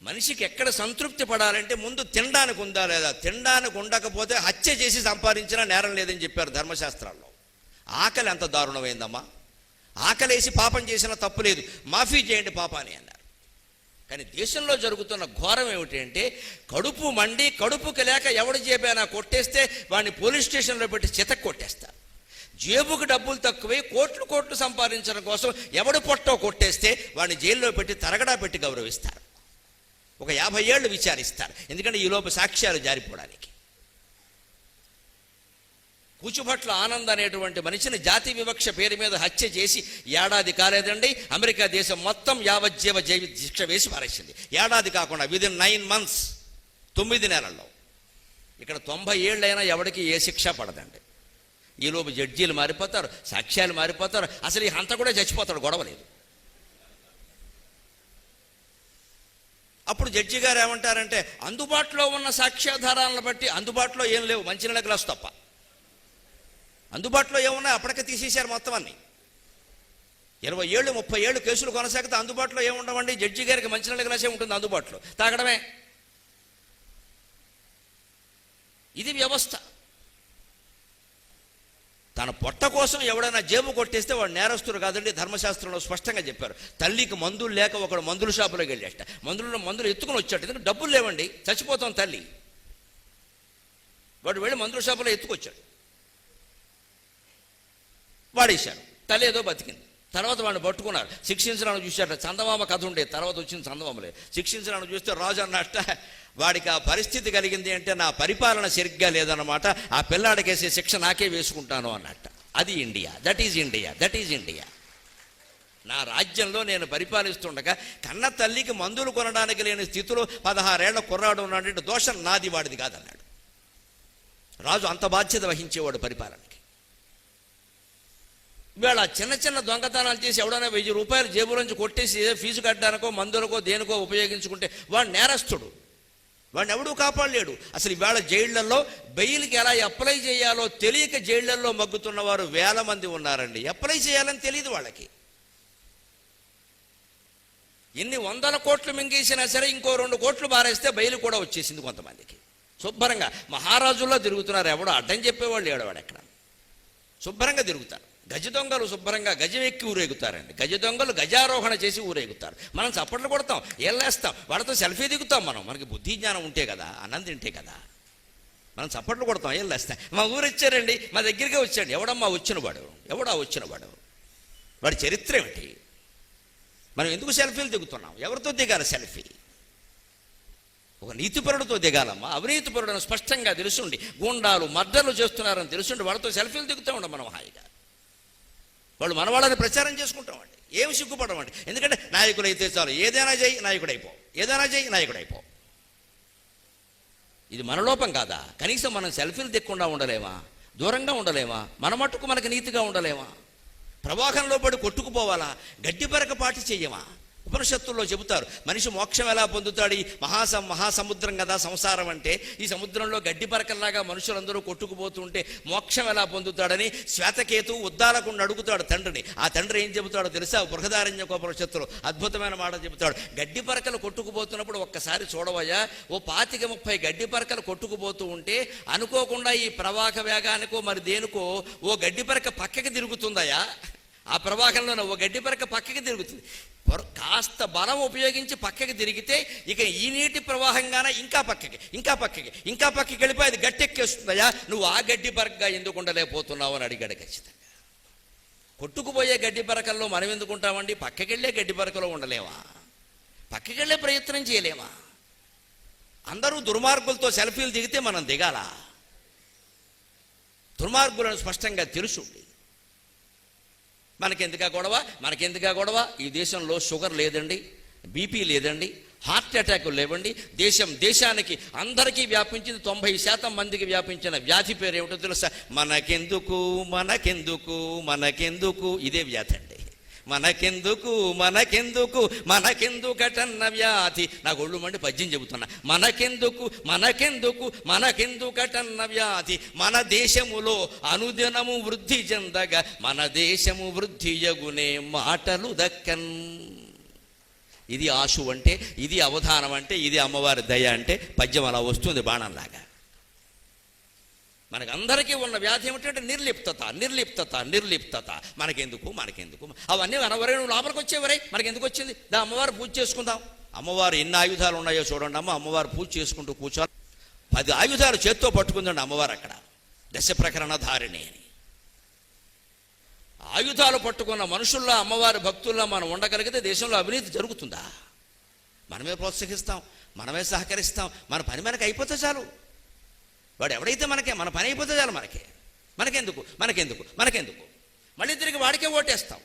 మనిషికి ఎక్కడ సంతృప్తి పడాలంటే ముందు తినడానికి ఉందా లేదా, తినడానికి ఉండకపోతే హత్య చేసి సంపాదించినా నేరం లేదని చెప్పారు ధర్మశాస్త్రాల్లో. ఆకలి ఎంత దారుణమైందమ్మా, ఆకలేసి పాపం చేసిన తప్పు లేదు, మాఫీ చేయండి పాపాన్ని అన్నారు. కానీ దేశంలో జరుగుతున్న ఘోరం ఏమిటి అంటే, కడుపు మండి కడుపుకి లేక ఎవడి జేబైనా కొట్టేస్తే వాడిని పోలీస్ స్టేషన్లో పెట్టి చితక్ కొట్టేస్తారు. జేబుకు డబ్బులు తక్కువై కోట్లు కోట్లు సంపాదించడం కోసం ఎవడు పొట్టో కొట్టేస్తే వాడిని జైల్లో పెట్టి తరగడా పెట్టి గౌరవిస్తారు. ఒక 50 ఏళ్ళు విచారిస్తారు, ఎందుకంటే ఈలోపు సాక్ష్యాలు జారిపోవడానికి. కూచుభట్ల ఆనంద్ అనేటువంటి మనిషిని జాతి వివక్ష పేరు మీద హత్య చేసి ఏడాది కాలేదండి, అమెరికా దేశం మొత్తం యావజ్జీవ జైలు శిక్ష వేసి పారేసింది. ఏడాది కాకుండా విదిన్ 9 months, 9 నెలల్లో. ఇక్కడ 90 ఏళ్ళైనా ఎవరికి ఏ శిక్ష పడదండి. ఈలోపు జడ్జీలు మారిపోతారు, సాక్ష్యాలు మారిపోతారు, అసలు ఈ హంత కూడా చచ్చిపోతాడు, గొడవ లేదు. అప్పుడు జడ్జి గారు ఏమంటారంటే, అందుబాటులో ఉన్న సాక్ష్యాధారాలను బట్టి అందుబాటులో ఏం లేవు, మంచినీళ్ళ గ్లాసు తప్ప. అందుబాటులో ఏమున్నాయి అప్పటికే తీసేశారు మొత్తం అన్ని. 20 ఏళ్ళు 30 ఏళ్ళు కేసులు కొనసాగితే అందుబాటులో ఏముండవండి. జడ్జి గారికి మంచినీళ్ళ గ్లాసే ఉంటుంది అందుబాటులో, తాగడమే. ఇది వ్యవస్థ. తన పొట్ట కోసం ఎవడైనా జేబు కొట్టేస్తే వాడు నేరస్తుడు కాదండి. ధర్మశాస్త్రంలో స్పష్టంగా చెప్పారు. తల్లికి మందులు లేక ఒకడు మందుల షాపులోకి వెళ్ళేట, మందులు ఎత్తుకుని వచ్చాడు, ఎందుకంటే డబ్బులు లేవండి, చచ్చిపోతాం తల్లి. వాడు వెళ్ళి మందుల షాపులో ఎత్తుకొచ్చాడు, వాడేశాడు, తల్లి ఏదో బతికింది. తర్వాత వాడిని పట్టుకున్నారు, శిక్షించడానికి చూశాట. చందమామ కథ ఉండే, తర్వాత వచ్చింది చందమామలే. శిక్షించడానికి చూస్తే రాజు అన్నట్ట, వాడికి ఆ పరిస్థితి కలిగింది అంటే నా పరిపాలన సరిగ్గా లేదన్నమాట, ఆ పిల్లాడికేసే శిక్ష నాకే వేసుకుంటాను అన్నట్ట. అది ఇండియా, దట్ ఈజ్ ఇండియా. నా రాజ్యంలో నేను పరిపాలిస్తుండగా కన్న తల్లికి మందులు కొనడానికి లేని స్థితిలో 16 ఏళ్ల కుర్రాడు ఉన్నాడంటే దోషం నాది, వాడిది కాదన్నాడు రాజు. అంత బాధ్యత వహించేవాడు పరిపాలనకి. ఇవాళ చిన్న చిన్న దొంగతనాలు చేసి ఎవడైనా 1000 రూపాయలు జేబులోంచి కొట్టేసి ఫీజు కట్టడానికో మందులకో దేనికో ఉపయోగించుకుంటే వాడు నేరస్తుడు, వాడిని ఎవడూ కాపాడలేడు. అసలు ఇవాళ జైళ్లలో బెయిల్కి ఎలా అప్లై చేయాలో తెలియక జైళ్లలో మగ్గుతున్న వారు 1000 మంది ఉన్నారండి. అప్లై చేయాలని తెలియదు వాళ్ళకి. ఎన్ని 100 కోట్లు మింగేసినా సరే ఇంకో 2 కోట్లు బారేస్తే బెయిల్ కూడా వచ్చేసింది కొంతమందికి. శుభ్రంగా మహారాజుల్లో తిరుగుతున్నారు, ఎవడో అడ్డం చెప్పేవాళ్ళు ఏడవాడు ఎక్కడ. శుభ్రంగా తిరుగుతారు. గజ దొంగలు శుభ్రంగా గజం ఎక్కి ఊరేగుతారండి. గజ దొంగలు గజారోహణ చేసి ఊరేగుతారు. మనం చప్పట్లు కొడతాం, ఏళ్ళేస్తాం, వాళ్ళతో సెల్ఫీ దిగుతాం. మనకి బుద్ధి జ్ఞానం ఉంటే కదా, అన్నం తింటే కదా. మనం చప్పట్లు కొడతాం, ఏళ్ళేస్తాం. మా ఊరు వచ్చారండి, మా దగ్గరికే వచ్చాడు. ఎవడమ్మా వచ్చినవాడు, వాడి చరిత్ర ఏమిటి? మనం ఎందుకు సెల్ఫీలు దిగుతున్నాం? ఎవరితో దిగాలి సెల్ఫీ? ఒక నీతిపరుడితో దిగాలమ్మా. అవినీతిపరుడని స్పష్టంగా తెలుసుండి, గూండాలు మర్డర్లు చేస్తున్నారని తెలుసుండి వాళ్ళతో సెల్ఫీలు దిగుతూ ఉండం మనం హాయిగా. వాళ్ళు మన వాళ్ళని ప్రచారం చేసుకుంటామండి, ఏమి సిగ్గుపడమండి. ఎందుకంటే నాయకులు అయితే చాలు, ఏదైనా చేయి నాయకుడైపో. ఇది మన లోపం కాదా? కనీసం మనం సెల్ఫీలు దిక్కుండా ఉండలేమా? దూరంగా ఉండలేమా? మన మట్టుకు మనకు నీతిగా ఉండలేమా? ప్రవాహంలో పడి కొట్టుకుపోవాలా? గడ్డి పరక పాటి చెయ్యమా? ఉపనిషత్తుల్లో చెబుతారు, మనిషి మోక్షం ఎలా పొందుతాడు? ఈ మహాసముద్రం కదా సంసారం అంటే. ఈ సముద్రంలో గడ్డి పరకల్లాగా మనుషులందరూ కొట్టుకుపోతుంటే మోక్షం ఎలా పొందుతాడని శ్వేతకేతు ఉద్దాలకుండా అడుగుతాడు తండ్రిని. ఆ తండ్రి ఏం చెబుతాడో తెలుసా? బృహదారణ్యకోపనిషత్తులో అద్భుతమైన మాట చెబుతాడు. గడ్డి పరకలు కొట్టుకుపోతున్నప్పుడు ఒక్కసారి చూడవయ్యా, ఓ 25-30 గడ్డి పరకలు కొట్టుకుపోతూ ఉంటే అనుకోకుండా ఈ ప్రవాహ వేగానికో మరి దేనికో ఓ గడ్డి పరక పక్కకి తిరుగుతుందయా. ఆ ప్రవాహంలో ఓ గడ్డి పరక పక్కకి తిరుగుతుంది. కాస్త బలం ఉపయోగించి పక్కకి తిరిగితే ఇక ఈ నీటి ప్రవాహంగానే ఇంకా పక్కకి వెళ్ళిపోయి అది గట్టెక్కేస్తుందయా. నువ్వు ఆ గడ్డి పరకగా ఎందుకు ఉండలేకపోతున్నావు అని అడిగాడు ఖచ్చితంగా. కొట్టుకుపోయే గడ్డి పరకల్లో మనం ఎందుకుంటామండి? పక్కకెళ్ళే గడ్డి పరకలో ఉండలేమా? పక్కకెళ్ళే ప్రయత్నం చేయలేమా? అందరూ దుర్మార్గులతో సెల్ఫీలు దిగితే మనం దిగాలా? దుర్మార్గులను స్పష్టంగా తెలుసుండి. మనకెందుకా గొడవ? ఈ దేశంలో షుగర్ లేదండి, బీపీ లేదండి, హార్ట్ అటాక్ లేవండి. దేశానికి అందరికీ వ్యాపించింది, 90% మందికి వ్యాపించిన వ్యాధి పేరు ఏమిటో తెలుసా? మనకెందుకు ఇదే వ్యాధి అండి. మనకెందుకటన్న వ్యాధి. నాకు ఒళ్ళు మండి పద్యం చెబుతున్నా. మనకెందుకటన్న వ్యాధి. మన దేశములో అనుదినము వృద్ధి చెందగా మన దేశము వృద్ధి యగునే మాటలు దక్కన్. ఇది ఆశు అంటే, ఇది అవధానం అంటే, ఇది అమ్మవారి దయ అంటే పద్యం అలా వస్తుంది బాణంలాగా. మనకందరికీ ఉన్న వ్యాధి ఏమిటంటే నిర్లిప్తత. మనకెందుకు అవన్నీ అనవరే, నువ్వు లోపలికి వచ్చేవరే, మనకెందుకు వచ్చింది, దా అమ్మవారు పూజ చేసుకుందాం. అమ్మవారు ఎన్ని ఆయుధాలు ఉన్నాయో చూడండి అమ్మ. అమ్మవారు పూజ చేసుకుంటూ కూర్చోాలి. 10 ఆయుధాలు చేత్తో పట్టుకుందండి అమ్మవారు అక్కడ, దశ ప్రకరణ ధారిణి అని. ఆయుధాలు పట్టుకున్న మనుషుల్లో, అమ్మవారి భక్తుల్లో మనం ఉండగలిగితే దేశంలో అవినీతి జరుగుతుందా? మనమే ప్రోత్సహిస్తాం, మనమే సహకరిస్తాం, మన పని మనకి అయిపోతే చాలు. వాడు ఎవడైతే మన పని అయిపోతే చాలు. మనకెందుకు మళ్ళీ తిరిగి వాడికే ఓటేస్తాం.